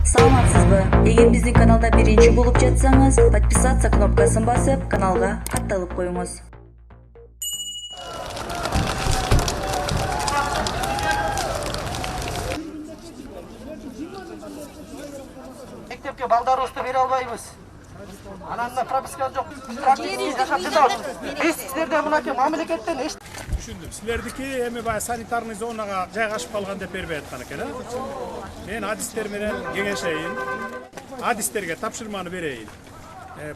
Саламатсызбы? Эгер биздин каналда биринчи болуп жатсаңыз, подписаться кнопкасын басып, каналга катталып коюңуз. Мектепке балдарыбызды бере албайбыз. Анан да прописка жок. Практически жашап жатабыз. Биз силерден мынакей мамлекеттен эч Түшүндүм. Силердики эми баягы санитарный зонага жайгашып калган деп бербей аткан экен, а? Мен адистер менен кеңешейин. Адистерге тапшырманы берейин.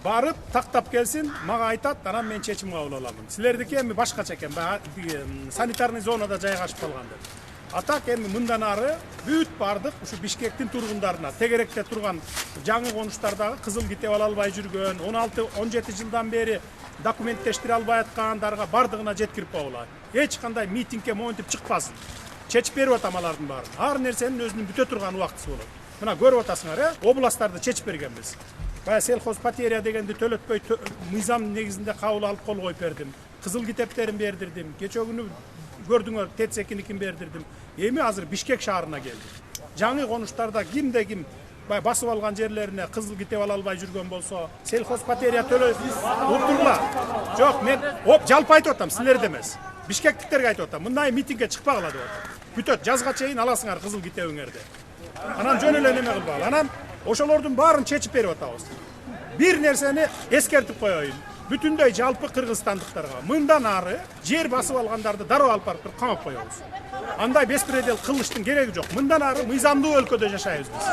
Барып тактап келсин, мага айтат, анан мен чечим кабыл алам. Силердики эми башкача экен, баягы санитарный зонада жайгашып калган деп. Атак эми мындан ары бүт бардык ушу Бишкектин тургундарына, тегеректе турган жаңы конуштардагы кызыл китеп ала албай жүргөн, 16-17 жылдан бери документтештире албай аткандарга бардыгына жеткирип коелат. Эч кандай митингге монтип чыкпасын. Чечип берип атам алардын баарын. Ар нерсенин өзүнүн бүтө турган убактысы болот. Мына көрүп атасыңар, областтарды чечип бергенбиз. Баягы сельхоз потеря дегенди төлөтпөй мыйзам негизинде кабыл алып кол коюп бердим. Кызыл китептерин бердирдим. Кече күнү көрдүңөр, Тетсекиникин бердирдим. Эми азыр Бишкек шаарына келди. Жаңы конуштарда кимде ким басып алган жерлерине кызыл китеп ала албай жүргөн болсо, сельхоз потеря төлөй утурла. Жок, мен жалпы айтып атам, силерде эмес. Бишкектиктерге айтып атам. Мындай митингге чыкпагыла деп атам. Бүтөт, жазга чейин аласыңар кызыл китебиңерди. Анан жөн эле неме кылбагыла. Анан ошолордун баарын чечип берип атабыз. Бир нерсени эскертип коеюн. Бүтүндөй жалпы кыргызстандыктарга мындан ары жер басып алгандарды дароо алып барып камап коебуз. Андай беспредел кылыштын кереги жок. Мындан ары мыйзамдуу өлкөдө жашайбыз биз.